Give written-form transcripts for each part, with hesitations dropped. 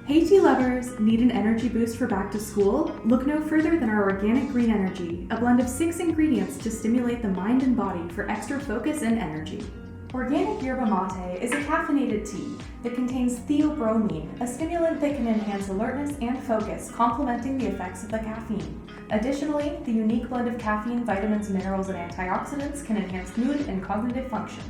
Hey tea lovers! Need an energy boost for back to school? Look no further than our Organic Green Energy, a blend of 6 ingredients to stimulate the mind and body for extra focus and energy. Organic yerba mate is a caffeinated tea that contains theobromine, a stimulant that can enhance alertness and focus, complementing the effects of the caffeine. Additionally, the unique blend of caffeine, vitamins, minerals, and antioxidants can enhance mood and cognitive function.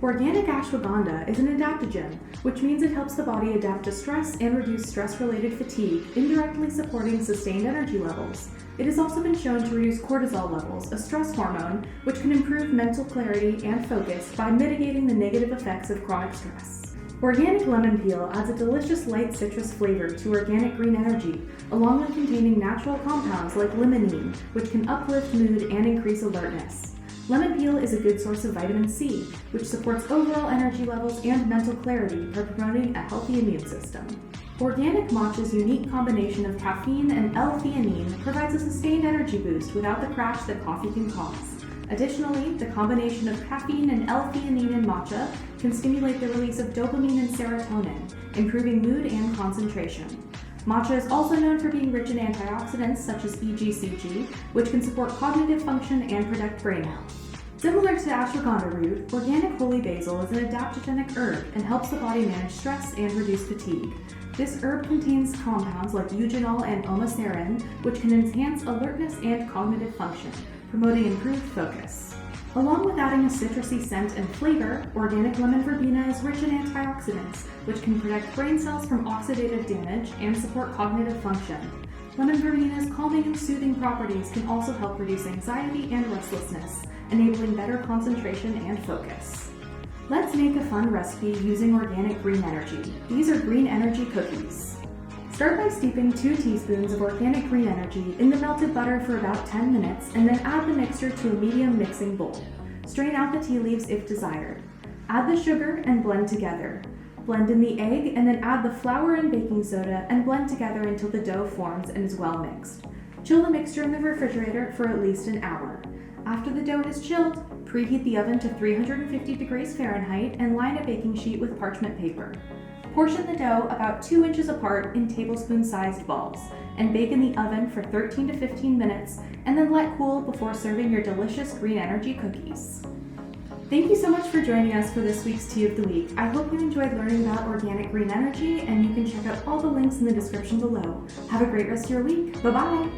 Organic ashwagandha is an adaptogen, which means it helps the body adapt to stress and reduce stress-related fatigue, indirectly supporting sustained energy levels. It has also been shown to reduce cortisol levels, a stress hormone, which can improve mental clarity and focus by mitigating the negative effects of chronic stress. Organic lemon peel adds a delicious light citrus flavor to Organic Green Energy, along with containing natural compounds like limonene, which can uplift mood and increase alertness. Lemon peel is a good source of vitamin C, which supports overall energy levels and mental clarity by promoting a healthy immune system. Organic matcha's unique combination of caffeine and L-theanine provides a sustained energy boost without the crash that coffee can cause. Additionally, the combination of caffeine and L-theanine in matcha can stimulate the release of dopamine and serotonin, improving mood and concentration. Matcha is also known for being rich in antioxidants such as EGCG, which can support cognitive function and protect brain health. Similar to ashwagandha root, organic holy basil is an adaptogenic herb and helps the body manage stress and reduce fatigue. This herb contains compounds like eugenol and omacerin, which can enhance alertness and cognitive function, promoting improved focus. Along with adding a citrusy scent and flavor, organic lemon verbena is rich in antioxidants, which can protect brain cells from oxidative damage and support cognitive function. Lemon verbena's calming and soothing properties can also help reduce anxiety and restlessness, enabling better concentration and focus. Let's make a fun recipe using Organic Green Energy. These are green energy cookies. Start by steeping 2 teaspoons of Organic Green Energy in the melted butter for about 10 minutes and then add the mixture to a medium mixing bowl. Strain out the tea leaves if desired. Add the sugar and blend together. Blend in the egg and then add the flour and baking soda and blend together until the dough forms and is well mixed. Chill the mixture in the refrigerator for at least an hour. After the dough is chilled, preheat the oven to 350 degrees Fahrenheit and line a baking sheet with parchment paper. Portion the dough about 2 inches apart in tablespoon-sized balls and bake in the oven for 13 to 15 minutes and then let cool before serving your delicious green energy cookies. Thank you so much for joining us for this week's Tea of the Week. I hope you enjoyed learning about Organic Green Energy, and you can check out all the links in the description below. Have a great rest of your week. Bye-bye!